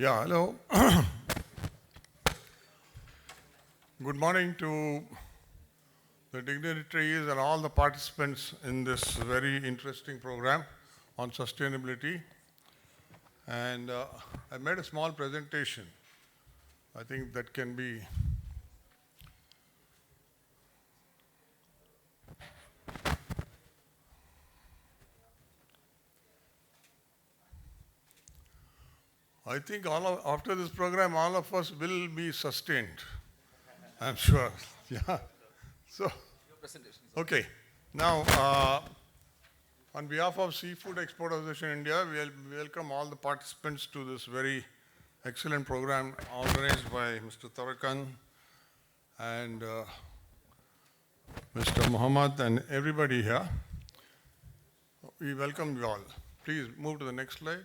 Yeah, hello. Good morning to the dignitaries and all the participants in this very interesting program on sustainability. And I made a small presentation. I think that can be. I think after this program, all of us will be sustained. I'm sure. Yeah. So, okay. Now, on behalf of Seafood Export Association India, we welcome all the participants to this very excellent program organized by Mr. Tarakan and Mr. Mohamed and everybody here. We welcome you all. Please move to the next slide.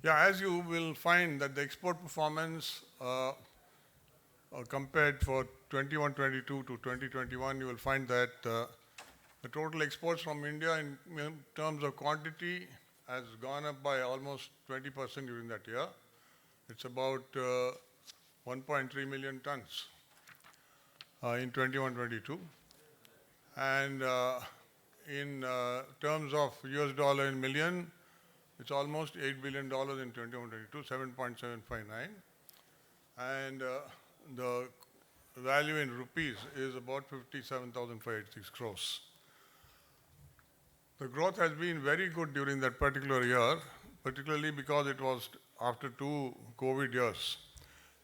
Yeah, as you will find that the export performance compared for 21-22 to 2021, you will find that the total exports from India in terms of quantity has gone up by almost 20% during that year. It's about 1.3 million tons in 21-22. And in terms of US dollar in million, it's almost $8 billion in 21-22, 7.759. And the value in rupees is about 57,586 crores. The growth has been very good during that particular year, particularly because it was after 2 COVID years.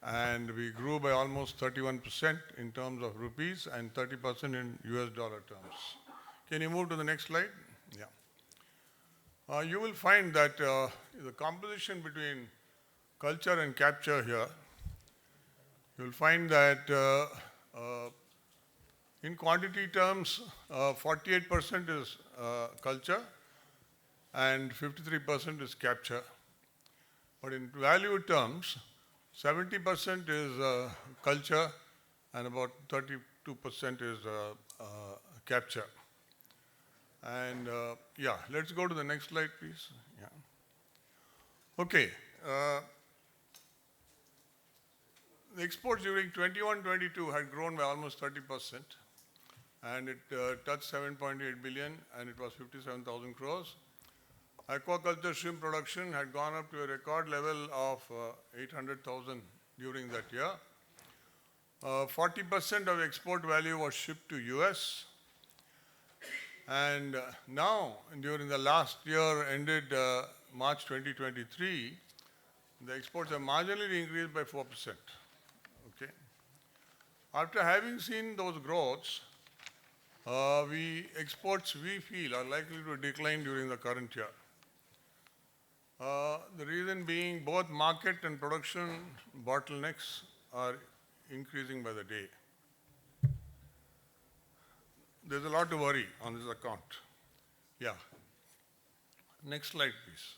And we grew by almost 31% in terms of rupees and 30% in US dollar terms. Can you move to the next slide? Yeah. You will find that the composition between culture and capture here, you will find that in quantity terms, 48% is culture and 53% is capture. But in value terms, 70% is culture and about 32% is capture. And yeah, let's go to the next slide, please. Yeah. Okay. The exports during 21-22 had grown by almost 30%, and it touched 7.8 billion, and it was 57,000 crores. Aquaculture shrimp production had gone up to a record level of 800,000 during that year. 40% of export value was shipped to US. And now, during the last year ended March 2023, the exports have marginally increased by 4%. Okay. After having seen those growths, exports we feel are likely to decline during the current year. The reason being both market and production bottlenecks are increasing by the day. There's a lot to worry on this account. Yeah. Next slide, please.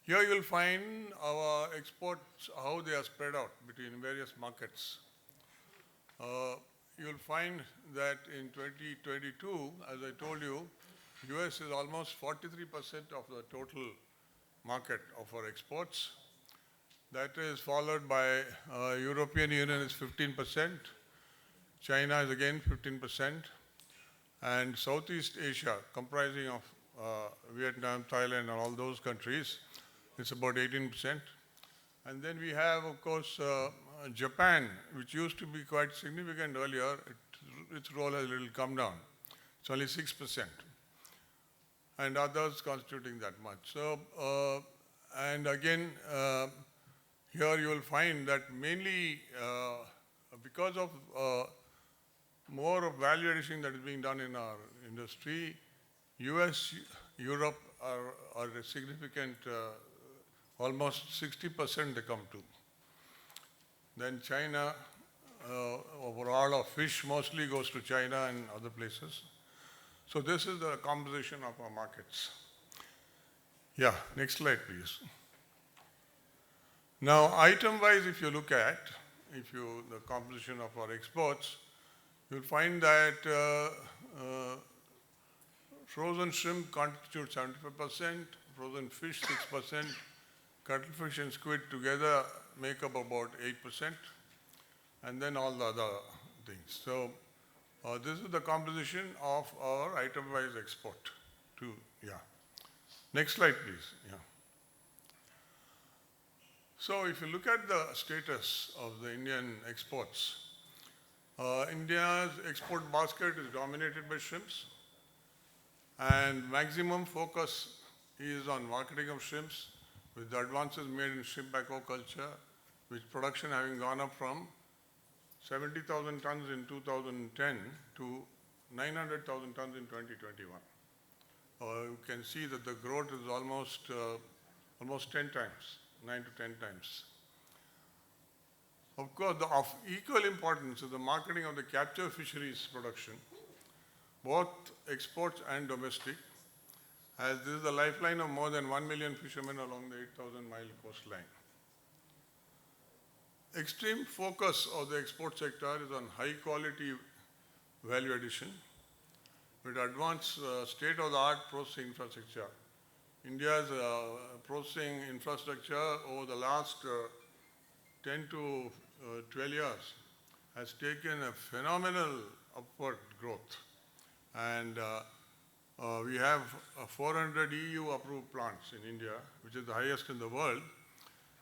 Here you will find our exports, how they are spread out between various markets. You will find that in 2022, as I told you, US is almost 43% of the total market of our exports. That is followed by European Union is 15%. China is again 15%, and Southeast Asia, comprising of Vietnam, Thailand, and all those countries, it's about 18%. And then we have, of course, Japan, which used to be quite significant earlier. Its role has a little come down. It's only 6%, and others constituting that much. So, and again, here you will find that mainly because of more of value addition that is being done in our industry, US, Europe are a significant, almost 60% they come to. Then China, overall of fish mostly goes to China and other places. So this is the composition of our markets. Yeah, next slide, please. Now, item-wise, if you look at, the composition of our exports, you'll find that frozen shrimp constitutes 75%, frozen fish 6%, cuttlefish and squid together make up about 8%, and then all the other things. So this is the composition of our item-wise export to, yeah. Next slide, please. Yeah. So if you look at the status of the Indian exports, India's export basket is dominated by shrimps, and maximum focus is on marketing of shrimps with the advances made in shrimp aquaculture, with production having gone up from 70,000 tons in 2010 to 900,000 tons in 2021. You can see that the growth is almost 10 times, 9 to 10 times. Of course, of equal importance is the marketing of the capture fisheries production, both exports and domestic, as this is the lifeline of more than 1 million fishermen along the 8,000-mile coastline. Extreme focus of the export sector is on high-quality value addition with advanced state-of-the-art processing infrastructure. India's processing infrastructure over the last 10 to 12 years has taken a phenomenal upward growth. And we have 400 EU-approved plants in India, which is the highest in the world.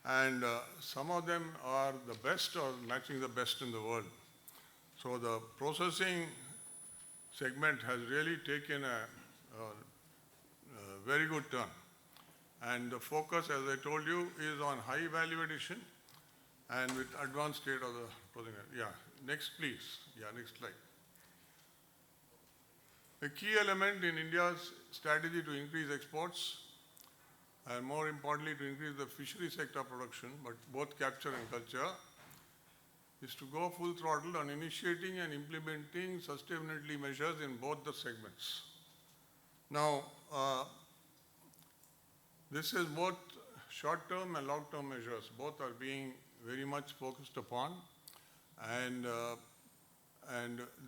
And some of them are the best or matching the best in the world. So the processing segment has really taken a very good turn. And the focus, as I told you, is on high value addition and with advanced state of the processing. Yeah, next please. Yeah, next slide. A key element in India's strategy to increase exports and more importantly to increase the fishery sector production, but both capture and culture, is to go full throttle on initiating and implementing sustainability measures in both the segments. Now, this is both short-term and long-term measures. Both are being very much focused upon, and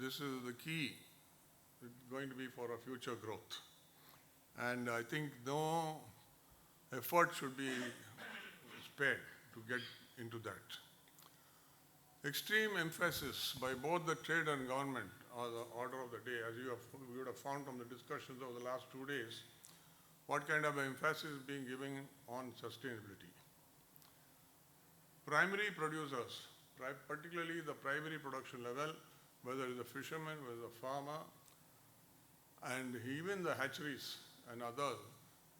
this is the key. It's going to be for a future growth. And I think no effort should be spared to get into that. Extreme emphasis by both the trade and government are the order of the day, as you would have found from the discussions over the last 2 days, what kind of emphasis is being given on sustainability. Primary producers, particularly the primary production level, whether it's the fisherman, whether it's the farmer, and even the hatcheries and others,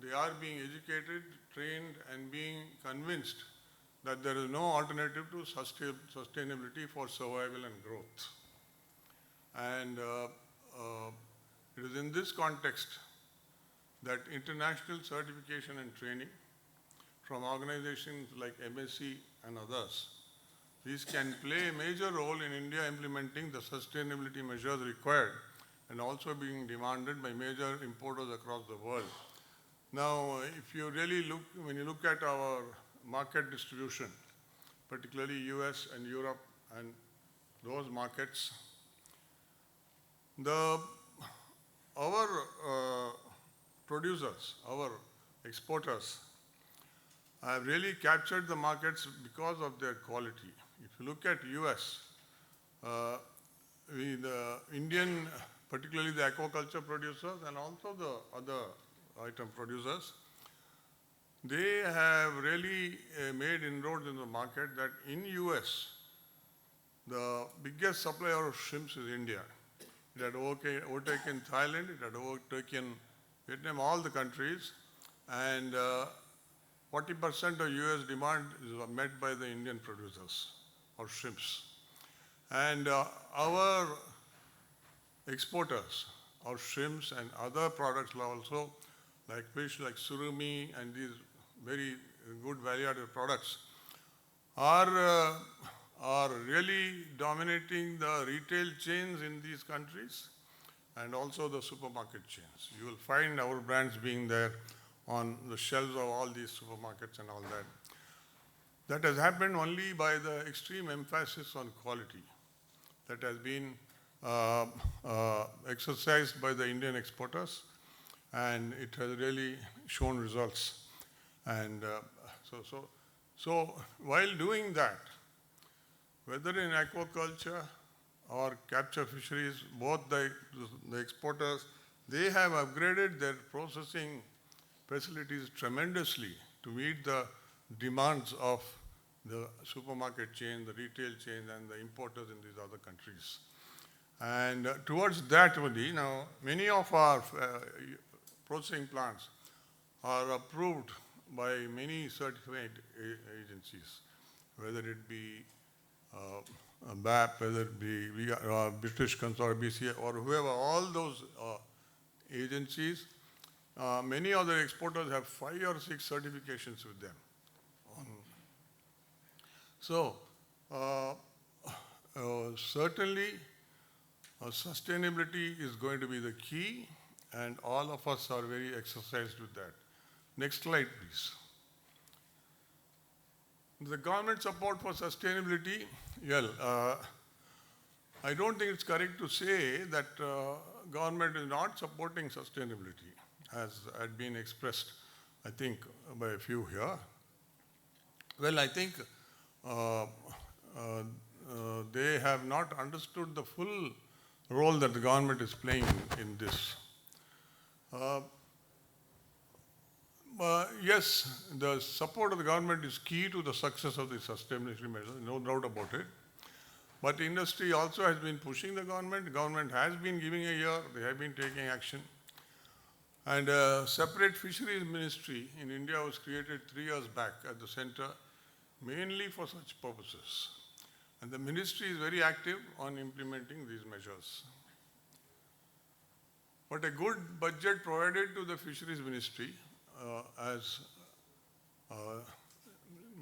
they are being educated, trained, and being convinced that there is no alternative to sustainability for survival and growth. And it is in this context that international certification and training from organizations like MSC and others, these can play a major role in India implementing the sustainability measures required and also being demanded by major importers across the world. Now, if you really look, when you look at our market distribution, particularly US and Europe and those markets, our producers, our exporters, have really captured the markets because of their quality. If you look at US, the Indian, particularly the aquaculture producers and also the other item producers, they have really made inroads in the market that in US, the biggest supplier of shrimps is India. It had overtaken Thailand, it had overtaken Vietnam, all the countries, and 40% of US demand is met by the Indian producers of shrimps. And our exporters of shrimps and other products also, like fish, like surimi, and these very good value-added products, are really dominating the retail chains in these countries and also the supermarket chains. You will find our brands being there on the shelves of all these supermarkets and all that. That has happened only by the extreme emphasis on quality that has been exercised by the Indian exporters. and it has really shown results. And so while doing that, whether in aquaculture or capture fisheries, both the exporters, they have upgraded their processing facilities tremendously to meet the demands of the supermarket chain, the retail chain, and the importers in these other countries. And towards that only, now many of our processing plants are approved by many certified agencies, whether it be BAP, whether it be British Consortium, BCA, or whoever, all those agencies, many other exporters have 5 or 6 certifications with them. So, certainly, sustainability is going to be the key, and all of us are very exercised with that. Next slide, please. The government support for sustainability, well, I don't think it's correct to say that government is not supporting sustainability, as had been expressed, I think, by a few here. Well, I think they have not understood the full role that the government is playing in this. Yes, the support of the government is key to the success of the sustainability measures, no doubt about it. But industry also has been pushing the government. The government has been giving a year, they have been taking action. And a separate fisheries ministry in India was created 3 years back at the center, mainly for such purposes. And the ministry is very active on implementing these measures. But a good budget provided to the fisheries ministry, as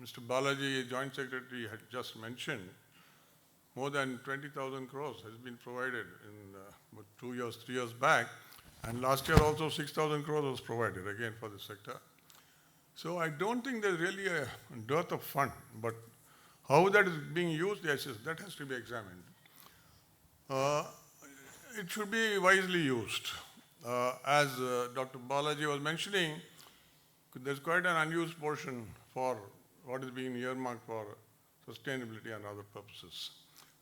Mr. Balaji, Joint Secretary, had just mentioned, more than 20,000 crores has been provided in 2 years, 3 years back. And last year also 6,000 crores was provided again for the sector. So I don't think there's really a dearth of fund, but how that is being used, yes, that has to be examined. It should be wisely used. As Dr. Balaji was mentioning, there's quite an unused portion for what is being earmarked for sustainability and other purposes.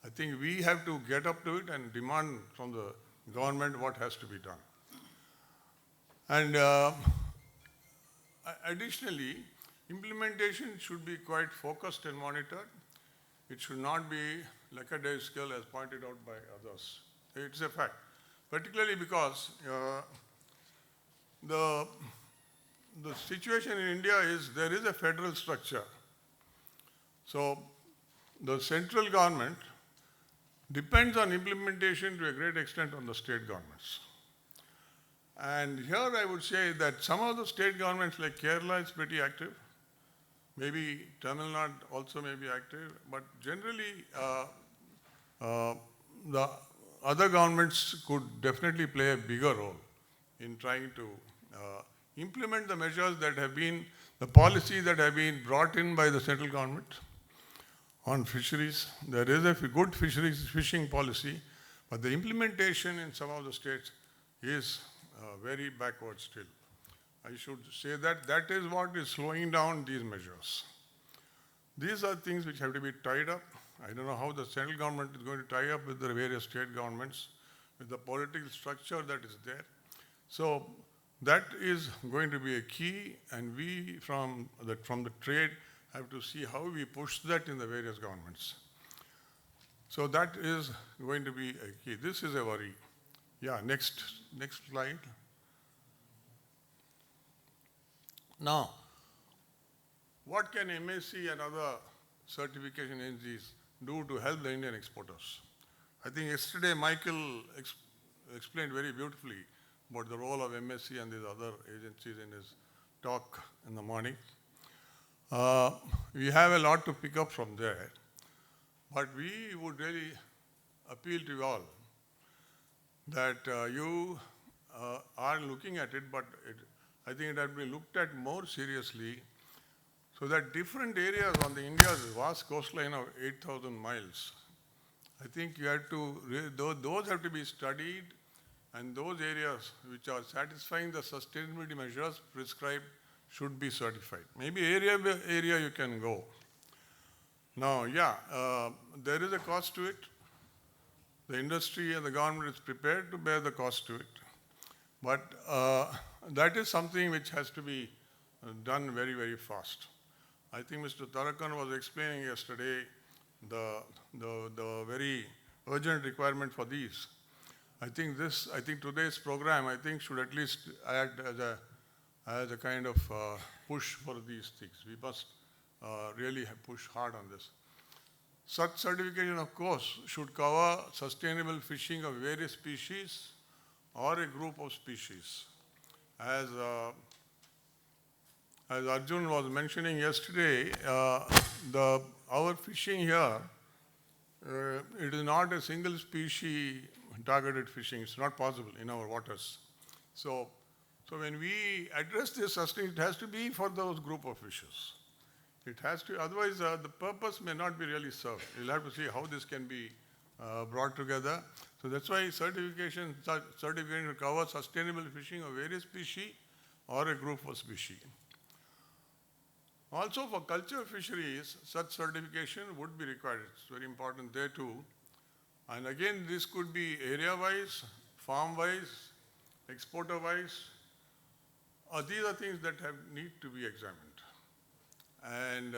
I think we have to get up to it and demand from the government what has to be done. And additionally, implementation should be quite focused and monitored. It should not be lackadaisical as pointed out by others. It's a fact, particularly because the situation in India is there is a federal structure. So the central government depends on implementation to a great extent on the state governments. And here I would say that some of the state governments like Kerala is pretty active. Maybe Tamil Nadu also may be active, but generally the other governments could definitely play a bigger role in trying to implement the measures that have been, the policies that have been brought in by the central government on fisheries. There is a good fisheries fishing policy, but the implementation in some of the states is very backward still. I should say that that is what is slowing down these measures. These are things which have to be tied up. I don't know how the central government is going to tie up with the various state governments, with the political structure that is there. So that is going to be a key, and we from the trade have to see how we push that in the various governments. So that is going to be a key. This is a worry. Yeah, next slide. Now, what can MSc and other certification agencies do to help the Indian exporters? I think yesterday Michael explained very beautifully about the role of MSc and these other agencies in his talk in the morning. We have a lot to pick up from there, but we would really appeal to you all that you are looking at it, but I think it has to be looked at more seriously, so that different areas on the India's vast coastline of 8,000 miles, I think you have to, those have to be studied and those areas which are satisfying the sustainability measures prescribed should be certified. Maybe area by area you can go. Now, there is a cost to it. The industry and the government is prepared to bear the cost to it. But that is something which has to be done very, very fast. I think Mr. Tarakan was explaining yesterday the very urgent requirement for these. I think today's program, should at least act as a kind of push for these things. We must really push hard on this. Such certification, of course, should cover sustainable fishing of various species or a group of species. As Arjun was mentioning yesterday, our fishing here, it is not a single species targeted fishing. It's not possible in our waters. So when we address this sustainability, it has to be for those group of fishes. It has to, otherwise the purpose may not be really served. You'll have to see how this can be brought together. So that's why certification will cover sustainable fishing of various species or a group of species. Also for culture fisheries, such certification would be required. It's very important there too. And again, this could be area-wise, farm-wise, exporter-wise. These are things that need to be examined. And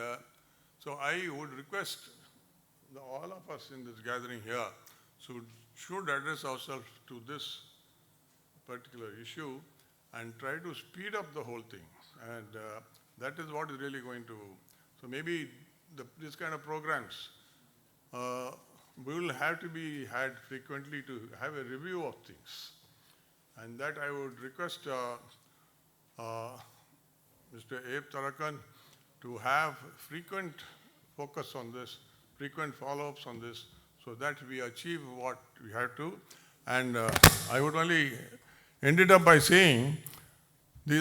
so I would request all of us in this gathering here should address ourselves to this particular issue and try to speed up the whole thing. And that is what is really going to, so maybe this kind of programs will have to be had frequently to have a review of things. And that I would request Mr. Abe Tarakan to have frequent focus on this, frequent follow-ups on this, so that we achieve what we have to. And I would only end it up by saying,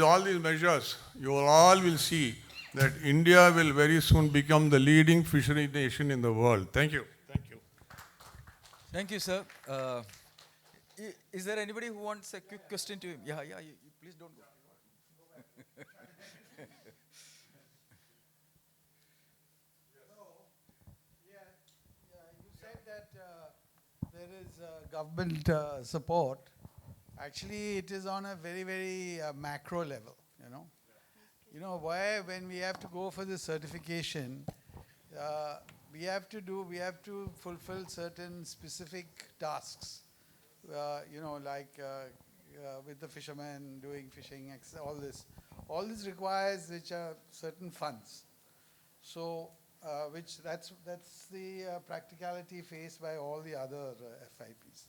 all these measures, you all will see that India will very soon become the leading fishery nation in the world. Thank you. Thank you. Thank you, sir. Is there anybody who wants a quick question to him? Yeah, you please don't go. You said that there is government support. Actually, it is on a very, very macro level, you know. You know, when we have to go for the certification, we have to fulfill certain specific tasks, you know, like with the fishermen doing fishing, all this. All this requires certain funds. So, that's the practicality faced by all the other FIPs.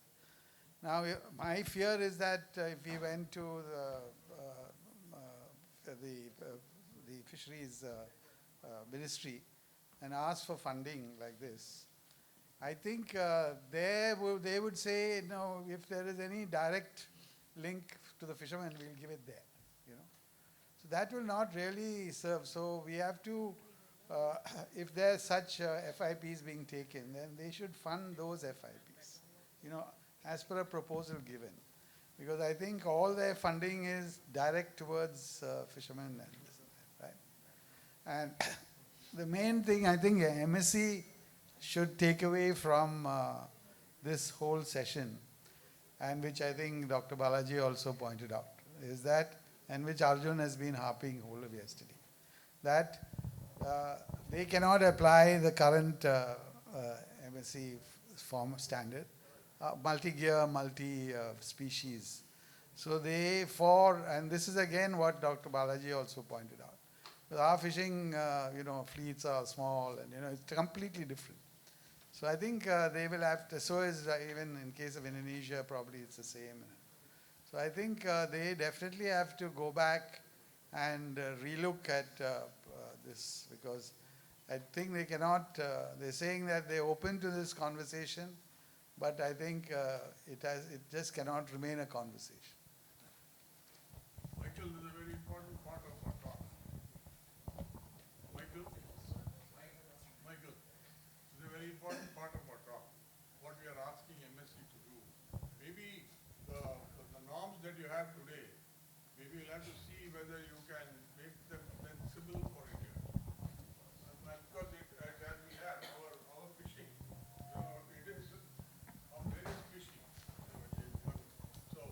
Now, my fear is that if we went to the fisheries ministry and asked for funding like this, I think they would say, no, if there is any direct link to the fishermen, we'll give it there. You know, so that will not really serve. So we have to, if there's such FIPs being taken, then they should fund those FIPs. You know, as per a proposal given. Because I think all their funding is direct towards fishermen and this and that, right? And the main thing I think MSc should take away from this whole session, and which I think Dr. Balaji also pointed out, is that, and which Arjun has been harping whole of yesterday, that they cannot apply the current MSc form standard, multi-gear, multi-species. So and this is again what Dr. Balaji also pointed out. Our fishing, you know, fleets are small and, you know, it's completely different. So I think they will have to, so is even in case of Indonesia, probably it's the same. So I think they definitely have to go back and relook at this, because I think they cannot, they're saying that they're open to this conversation, but I think it just cannot remain a conversation. Michael, this is a very important part of our talk. Michael, this is a very important part of our talk. What we are asking MSc to do. Maybe the whether you can make them sensible for India. Because as we have our fishing, it is of various species. So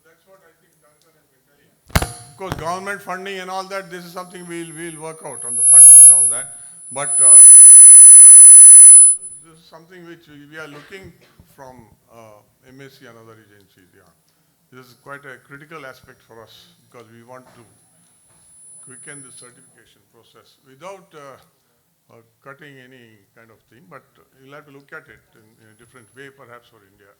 that's what I think Duncan has been telling. Of course, government funding and all that, this is something we'll work out on the funding and all that. But this is something which we are looking from MSc and other agencies. Yeah, this is quite a critical aspect for us because we want to quicken the certification process without cutting any kind of thing. But you'll have to look at it in a different way, perhaps for India.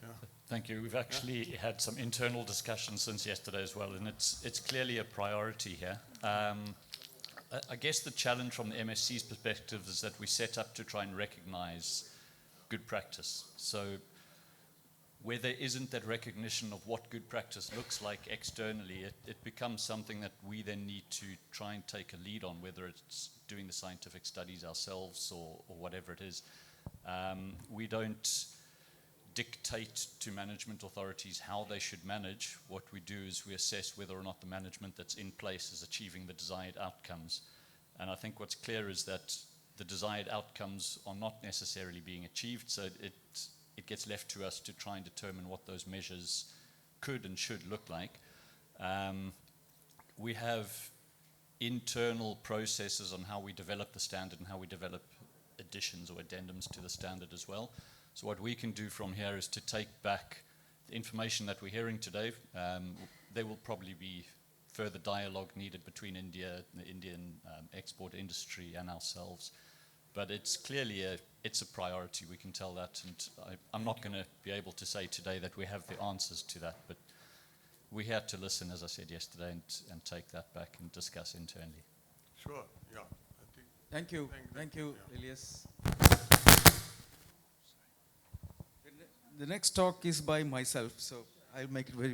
Yeah. Thank you. We've actually had some internal discussions since yesterday as well, and it's clearly a priority here. I guess the challenge from the MSC's perspective is that we set up to try and recognize good practice. So where there isn't that recognition of what good practice looks like externally, it becomes something that we then need to try and take a lead on, whether it's doing the scientific studies ourselves or whatever it is. We don't dictate to management authorities how they should manage. What we do is we assess whether or not the management that's in place is achieving the desired outcomes. And I think what's clear is that the desired outcomes are not necessarily being achieved, so it gets left to us to try and determine what those measures could and should look like. We have internal processes on how we develop the standard and how we develop additions or addendums to the standard as well. So what we can do from here is to take back the information that we're hearing today. There will probably be further dialogue needed between India, the Indian export industry and ourselves. But it's clearly it's a priority, we can tell that. And I'm not going to be able to say today that we have the answers to that, but we had to listen, as I said yesterday, and take that back and discuss internally. Sure, yeah. I think Thank you. Thank you, yeah. Elias. The next talk is by myself, so I'll make it very brief.